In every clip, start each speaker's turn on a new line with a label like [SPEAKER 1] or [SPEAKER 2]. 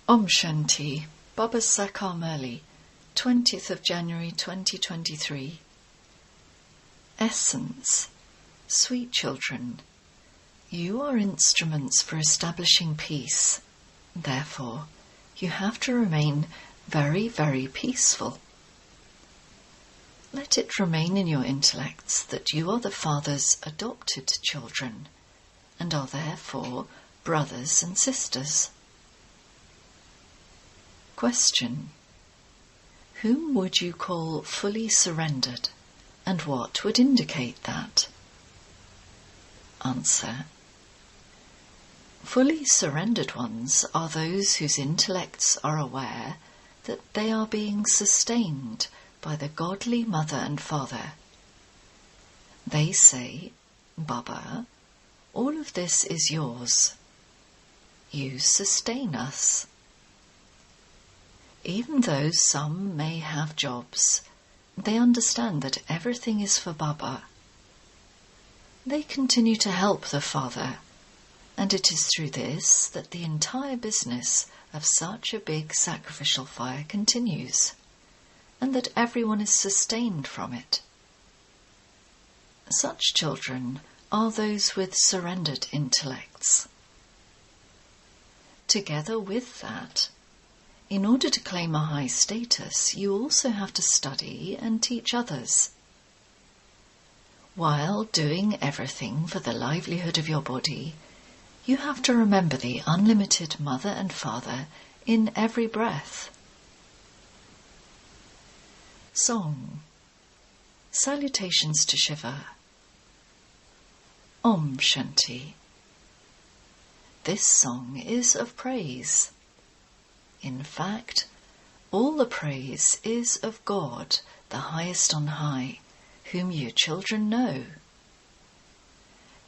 [SPEAKER 1] Om Shanti, Baba Sakar Murli, 20th of January 2023. Essence. Sweet children, you are instruments for establishing peace. Therefore, you have to remain very, very peaceful. Let it remain in your intellects that you are the Father's adopted children and are therefore brothers and sisters. Question. Whom would you call fully surrendered, and what would indicate that? Answer. Fully surrendered ones are those whose intellects are aware that they are being sustained by the godly mother and father. They say, Baba, all of this is yours. You sustain us. Even though some may have jobs, they understand that everything is for Baba. They continue to help the Father, and it is through this that the entire business of such a big sacrificial fire continues, and that everyone is sustained from it. Such children are those with surrendered intellects. Together with that, in order to claim a high status, you also have to study and teach others. While doing everything for the livelihood of your body, you have to remember the unlimited Mother and Father in every breath. Song. Salutations to Shiva. Om Shanti. This song is of praise. In fact, all the praise is of God, the highest on high, whom you children know.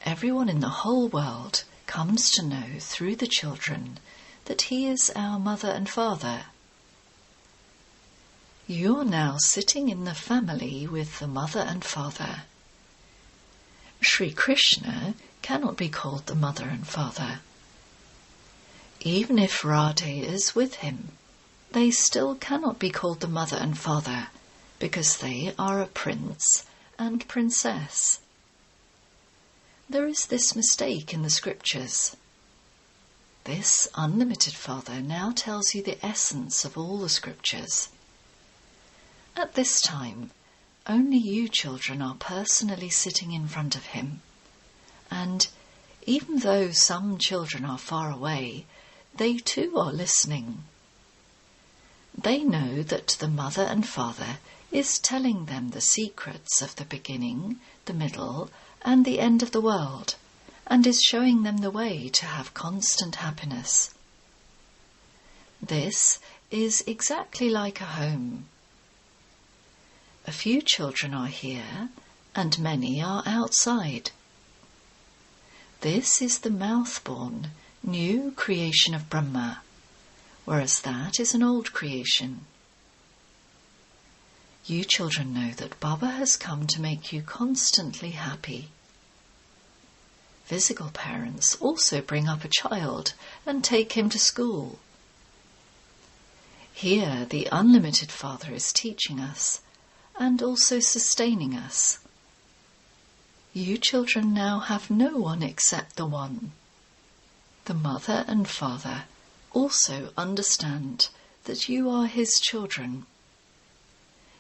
[SPEAKER 1] Everyone in the whole world comes to know through the children that He is our Mother and Father. You are now sitting in the family with the Mother and Father. Sri Krishna cannot be called the Mother and Father. Even if Radhe is with him, they still cannot be called the Mother and Father, because they are a prince and princess. There is this mistake in the scriptures. This unlimited Father now tells you the essence of all the scriptures. At this time, only you children are personally sitting in front of him, and even though some children are far away, they too are listening. They know that the Mother and Father is telling them the secrets of the beginning, the middle, and the end of the world, and is showing them the way to have constant happiness. This is exactly like a home. A few children are here, and many are outside. This is the mouth-born, new creation of Brahma, whereas that is an old creation. You children know that Baba has come to make you constantly happy. Physical parents also bring up a child and take him to school. Here the unlimited Father is teaching us and also sustaining us. You children now have no one except the One. The Mother and Father also understand that you are His children.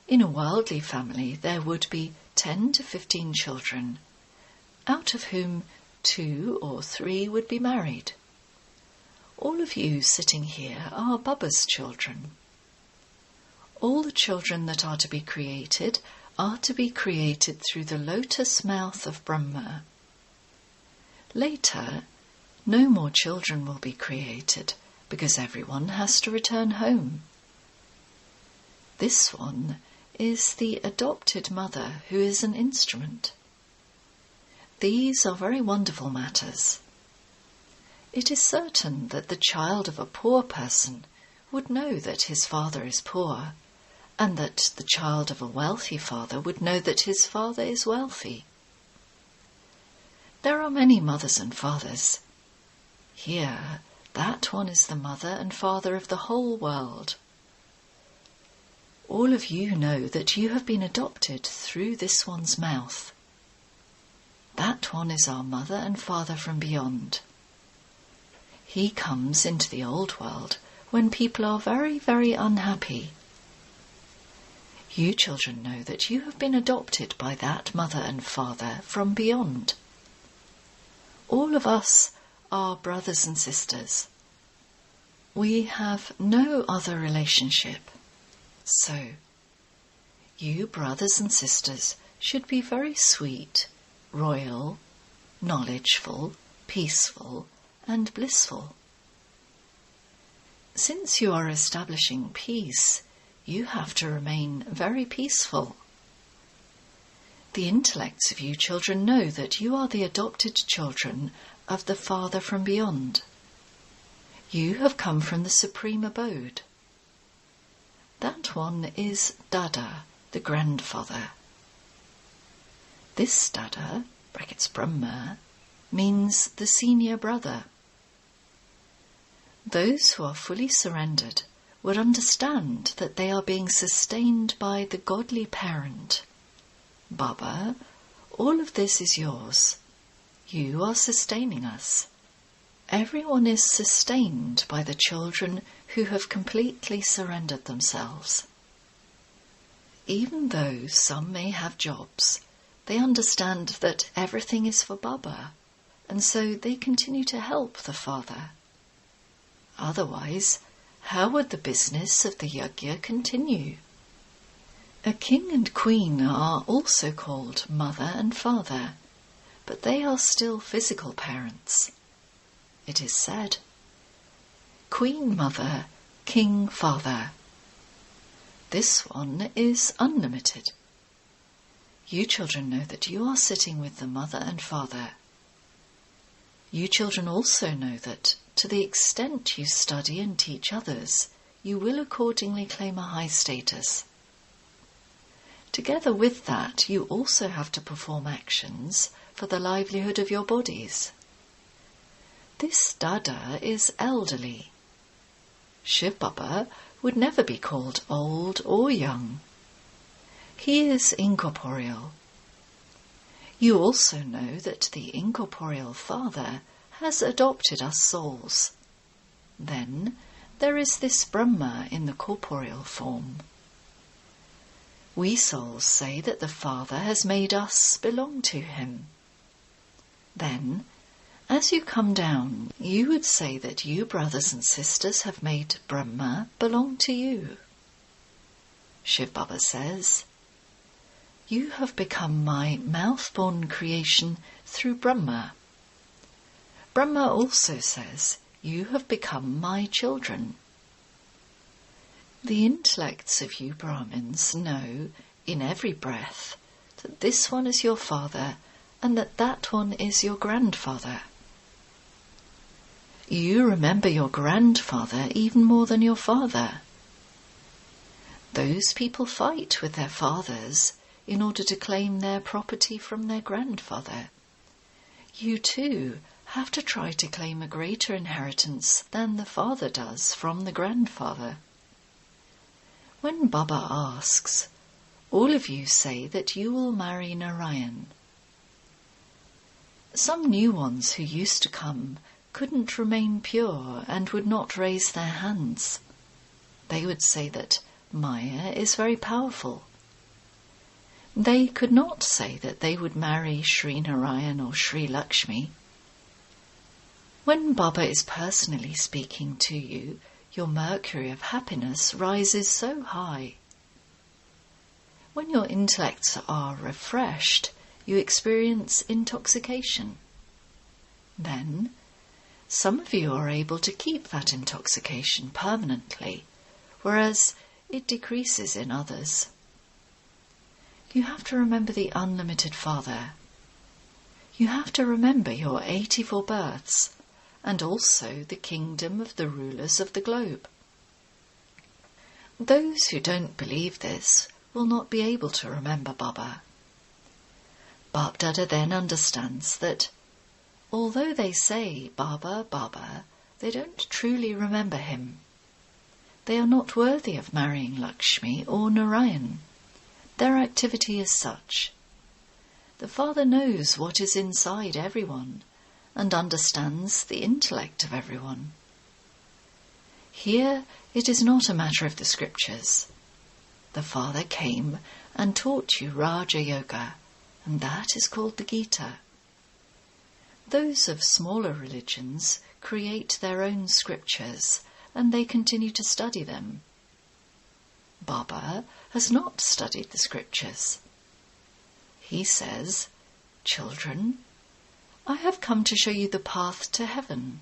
[SPEAKER 1] In a worldly family there would be 10 to 15 children, out of whom 2 or 3 would be married. All of you sitting here are Baba's children. All the children that are to be created through the lotus mouth of Brahma. Later, no more children will be created, because everyone has to return home. This one is the adopted mother who is an instrument. These are very wonderful matters. It is certain that the child of a poor person would know that his father is poor, and that the child of a wealthy father would know that his father is wealthy. There are many mothers and fathers. Here, That one is the mother and father of the whole world. All of you know that you have been adopted through this one's mouth. That one is our mother and father from beyond. He comes into the old world when people are very, very unhappy. You children know that you have been adopted by that mother and father from beyond. All of us are brothers and sisters. We have no other relationship. So, you brothers and sisters should be very sweet, royal, knowledgeful, peaceful, and blissful. Since you are establishing peace, you have to remain very peaceful. The intellects of you children know that you are the adopted children of the Father from beyond. You have come from the supreme abode. That one is Dada, the grandfather. This Dada, brackets Brahma, means the senior brother. Those who are fully surrendered would understand that they are being sustained by the godly parent. Baba, all of this is yours. You are sustaining us. Everyone is sustained by the children who have completely surrendered themselves. Even though some may have jobs, they understand that everything is for Baba, and so they continue to help the Father. Otherwise, how would the business of the yajna continue? A king and queen are also called mother and father, but they are still physical parents. It is said, Queen Mother, King Father. This one is unlimited. You children know that you are sitting with the mother and father. You children also know that, to the extent you study and teach others, you will accordingly claim a high status. Together with that, you also have to perform actions for the livelihood of your bodies. This Dada is elderly. Shiv Baba would never be called old or young. He is incorporeal. You also know that the incorporeal Father has adopted us souls. Then there is this Brahma in the corporeal form. We souls say that the Father has made us belong to him. Then, as you come down, you would say that you brothers and sisters have made Brahma belong to you. Shiv Baba says, you have become my mouth-born creation through Brahma. Brahma also says, you have become my children. The intellects of you Brahmins know, in every breath, that this one is your father and that that one is your grandfather. You remember your grandfather even more than your father. Those people fight with their fathers in order to claim their property from their grandfather. You too have to try to claim a greater inheritance than the father does from the grandfather. When Baba asks, all of you say that you will marry Narayan. Some new ones who used to come couldn't remain pure and would not raise their hands. They would say that Maya is very powerful. They could not say that they would marry Sri Narayan or Sri Lakshmi. When Baba is personally speaking to you, your mercury of happiness rises so high. When your intellects are refreshed, you experience intoxication. Then, some of you are able to keep that intoxication permanently, whereas it decreases in others. You have to remember the unlimited Father. You have to remember your 84 births, and also the kingdom of the rulers of the globe. Those who don't believe this will not be able to remember Baba. Bap Dada then understands that, although they say Baba, Baba, they don't truly remember him. They are not worthy of marrying Lakshmi or Narayan. Their activity is such. The Father knows what is inside everyone and understands the intellect of everyone. Here it is not a matter of the scriptures. The Father came and taught you Raja Yoga, and that is called the Gita. Those of smaller religions create their own scriptures, and they continue to study them. Baba has not studied the scriptures. He says, "Children, I have come to show you the path to heaven.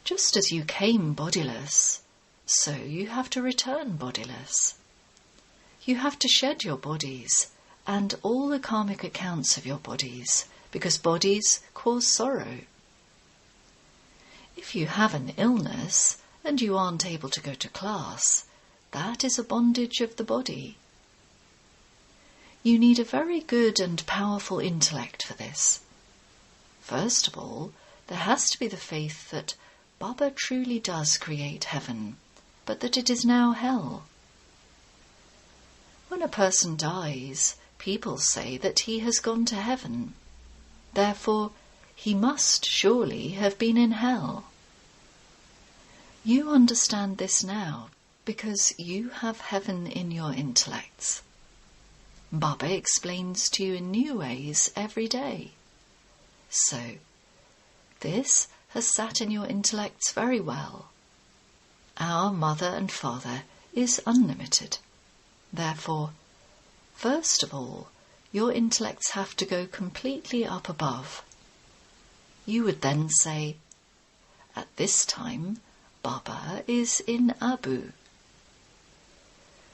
[SPEAKER 1] Just as you came bodiless, so you have to return bodiless. You have to shed your bodies and all the karmic accounts of your bodies, because bodies cause sorrow. If you have an illness and you aren't able to go to class, that is a bondage of the body. You need a very good and powerful intellect for this. First of all, there has to be the faith that Baba truly does create heaven, but that it is now hell. When a person dies, people say that he has gone to heaven. Therefore, he must surely have been in hell. You understand this now because you have heaven in your intellects. Baba explains to you in new ways every day. So, this has sat in your intellects very well. Our Mother and Father is unlimited. Therefore, first of all, your intellects have to go completely up above. You would then say, at this time, Baba is in Abu.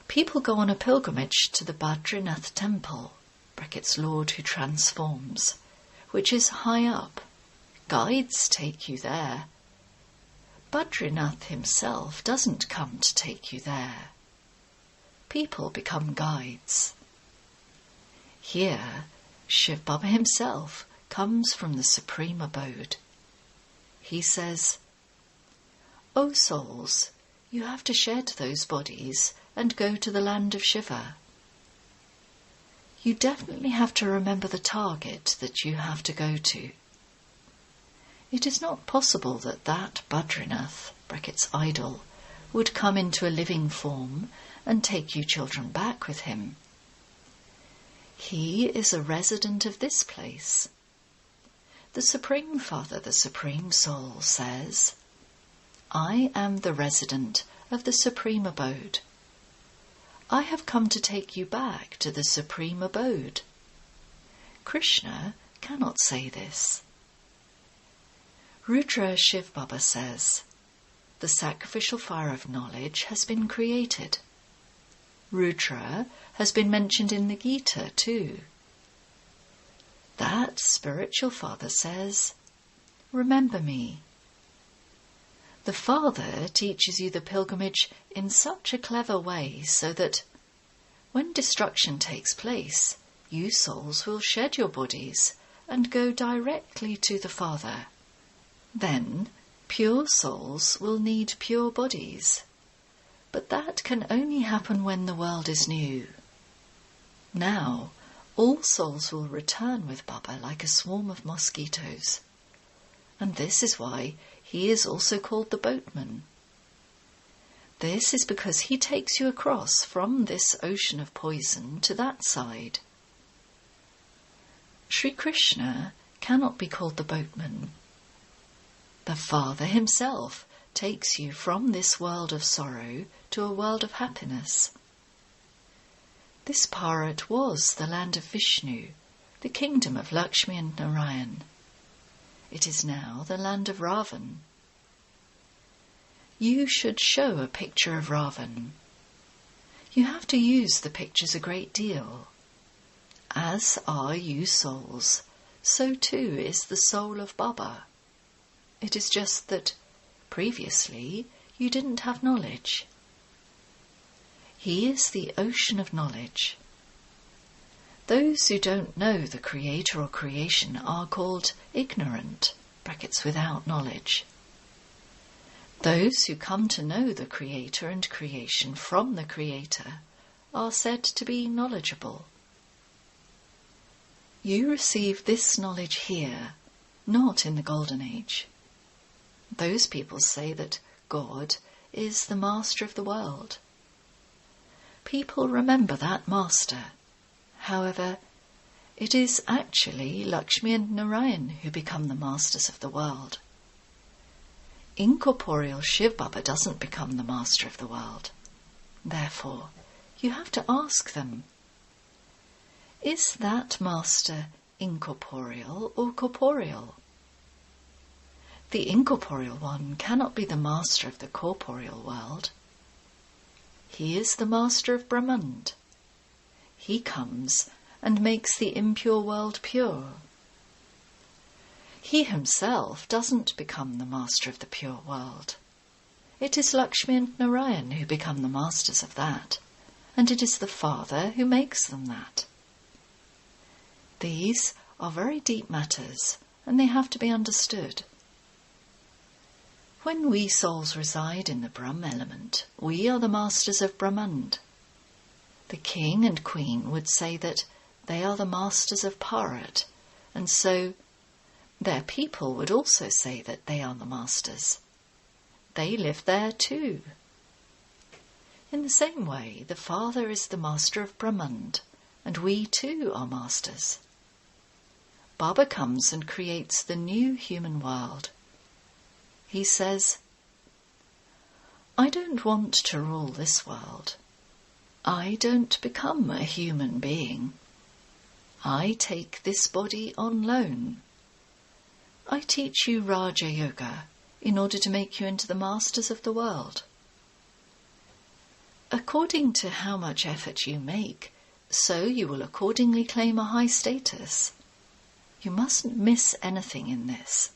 [SPEAKER 1] People go on a pilgrimage to the Badrinath temple, Lord who transforms, which is high up. Guides take you there. Badrinath himself doesn't come to take you there. People become guides. Here, Shiv Baba himself comes from the supreme abode. He says, "O souls, you have to shed those bodies and go to the land of Shiva. You definitely have to remember the target that you have to go to. It is not possible that Badrinath, idol, would come into a living form and take you children back with him. He is a resident of this place. The Supreme Father, the Supreme Soul, says, 'I am the resident of the Supreme Abode. I have come to take you back to the Supreme Abode.' Krishna cannot say this. Rudra Shiv Baba says, the sacrificial fire of knowledge has been created. Rudra has been mentioned in the Gita too. That spiritual father says, 'Remember me.' The Father teaches you the pilgrimage in such a clever way so that when destruction takes place, you souls will shed your bodies and go directly to the Father. Then pure souls will need pure bodies. But that can only happen when the world is new. Now, all souls will return with Baba like a swarm of mosquitoes. And this is why he is also called the boatman. This is because he takes you across from this ocean of poison to that side. Sri Krishna cannot be called the boatman. The Father himself takes you from this world of sorrow to a world of happiness. This Bharat was the land of Vishnu, the kingdom of Lakshmi and Narayan. It is now the land of Ravan. You should show a picture of Ravan. You have to use the pictures a great deal. As are you souls, so too is the soul of Baba. It is just that previously you didn't have knowledge. He is the ocean of knowledge. Those who don't know the Creator or creation are called ignorant, (without knowledge). Those who come to know the Creator and creation from the Creator are said to be knowledgeable. You receive this knowledge here, not in the Golden Age. Those people say that God is the master of the world. People remember that master. However, it is actually Lakshmi and Narayan who become the masters of the world. Incorporeal Shiv Baba doesn't become the master of the world. Therefore, you have to ask them, is that master incorporeal or corporeal? The incorporeal one cannot be the master of the corporeal world. He is the master of Brahman. He comes and makes the impure world pure. He himself doesn't become the master of the pure world. It is Lakshmi and Narayan who become the masters of that, and it is the Father who makes them that. These are very deep matters, and they have to be understood. When we souls reside in the Brahm element, we are the masters of Brahman. The king and queen would say that they are the masters of Bharat, and so their people would also say that they are the masters. They live there too. In the same way, the Father is the master of Brahman, and we too are masters. Baba comes and creates the new human world. He says, I don't want to rule this world. I don't become a human being. I take this body on loan. I teach you Raja Yoga in order to make you into the masters of the world. According to how much effort you make, so you will accordingly claim a high status. You mustn't miss anything in this.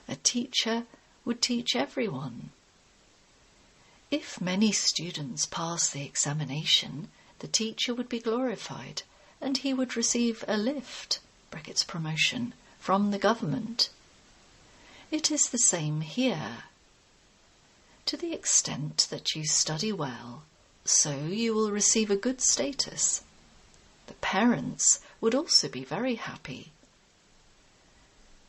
[SPEAKER 1] A teacher would teach everyone. If many students pass the examination, the teacher would be glorified, and he would receive a lift, brackets promotion, from the government. It is the same here. To the extent that you study well, so you will receive a good status. The parents would also be very happy.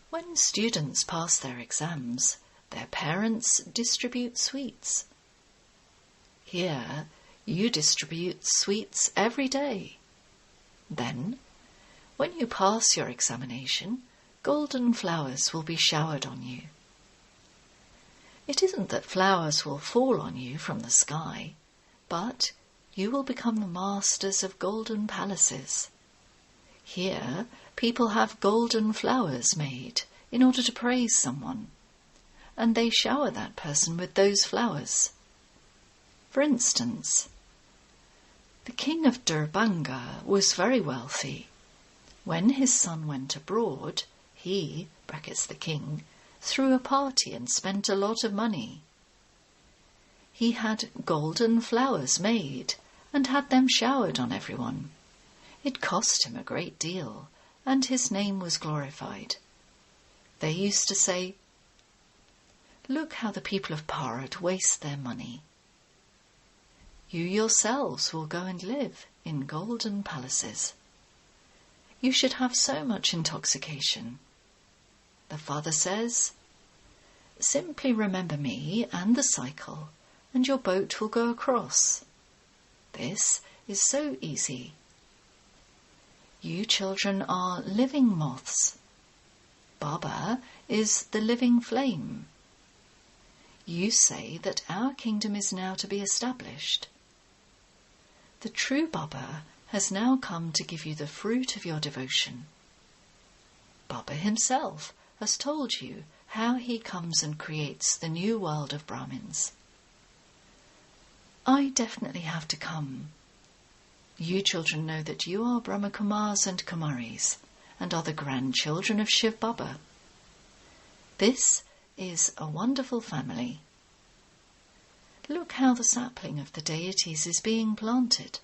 [SPEAKER 1] When students pass their exams, their parents distribute sweets. Here, you distribute sweets every day. Then, when you pass your examination, golden flowers will be showered on you. It isn't that flowers will fall on you from the sky, but you will become the masters of golden palaces. Here, people have golden flowers made in order to praise someone, and they shower that person with those flowers. For instance, the king of Darbhanga was very wealthy. When his son went abroad, he, brackets the king, threw a party and spent a lot of money. He had golden flowers made and had them showered on everyone. It cost him a great deal, and his name was glorified. They used to say, "Look how the people of Bharat waste their money." You yourselves will go and live in golden palaces. You should have so much intoxication. The Father says, simply remember me and the cycle, and your boat will go across. This is so easy. You children are living moths. Baba is the living flame. You say that our kingdom is now to be established. The true Baba has now come to give you the fruit of your devotion. Baba himself has told you how he comes and creates the new world of Brahmins. I definitely have to come. You children know that you are Brahma Kumaris and Kumaris, and are the grandchildren of Shiv Baba. This is a wonderful family. Look how the sapling of the deities is being planted.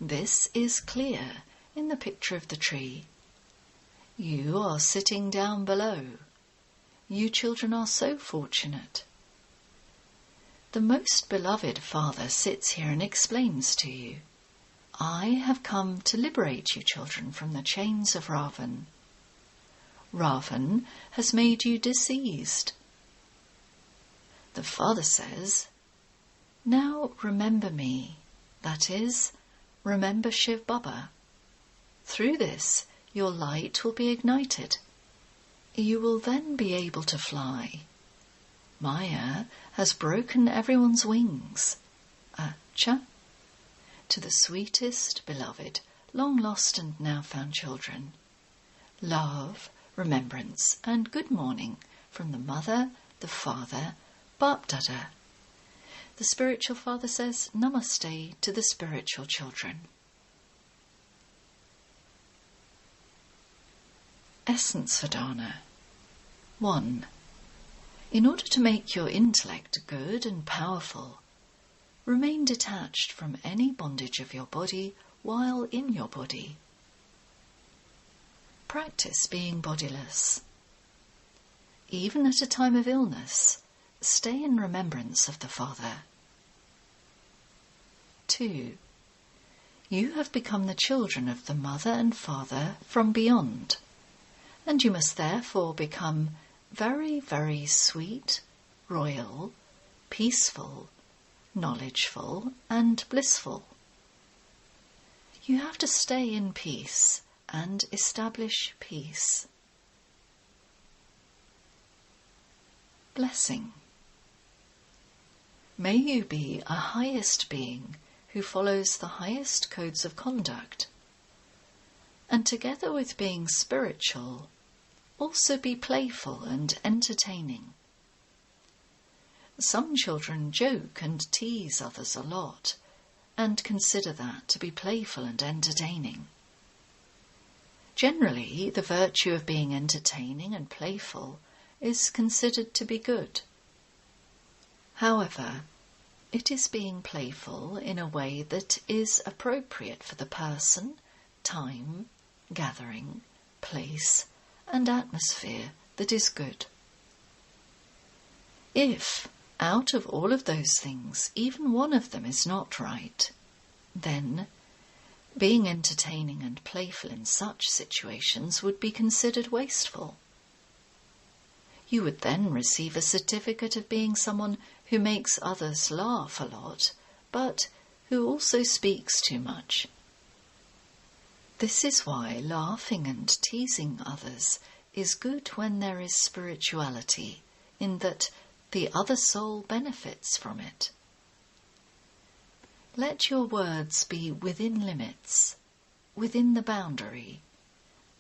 [SPEAKER 1] This is clear in the picture of the tree. You are sitting down below. You children are so fortunate. The most beloved Father sits here and explains to you, I have come to liberate you children from the chains of Ravan. Ravan has made you diseased. The Father says, now remember me, that is, remember Shiv Baba. Through this, your light will be ignited. You will then be able to fly. Maya has broken everyone's wings. Acha. To the sweetest, beloved, long-lost and now-found children. Love, remembrance, and good morning from the Mother, the Father, Bap Dada. The spiritual Father says Namaste to the spiritual children. Essence Vedana. 1. In order to make your intellect good and powerful, remain detached from any bondage of your body while in your body. Practice being bodiless. Even at a time of illness, stay in remembrance of the Father. 2. You have become the children of the Mother and Father from beyond, and you must therefore become very, very sweet, royal, peaceful, knowledgeful, and blissful. You have to stay in peace and establish peace. Blessing. May you be a highest being who follows the highest codes of conduct, and together with being spiritual, also be playful and entertaining. Some children joke and tease others a lot, and consider that to be playful and entertaining. Generally, the virtue of being entertaining and playful is considered to be good. However, it is being playful in a way that is appropriate for the person, time, gathering, place, and atmosphere that is good. If, out of all of those things, even one of them is not right, then being entertaining and playful in such situations would be considered wasteful. You would then receive a certificate of being someone who makes others laugh a lot, but who also speaks too much. This is why laughing and teasing others is good when there is spirituality, in that the other soul benefits from it. Let your words be within limits, within the boundary,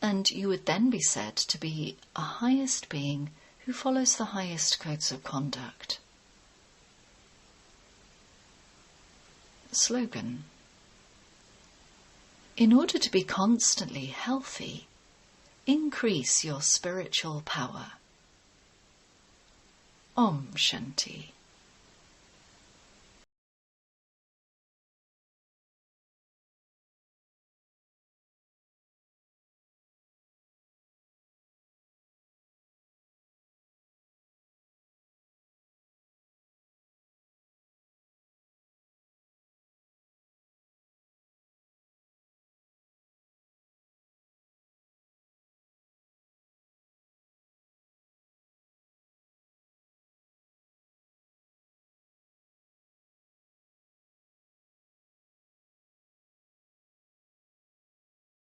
[SPEAKER 1] and you would then be said to be a highest being who follows the highest codes of conduct. Slogan. In order to be constantly healthy, increase your spiritual power. Om Shanti.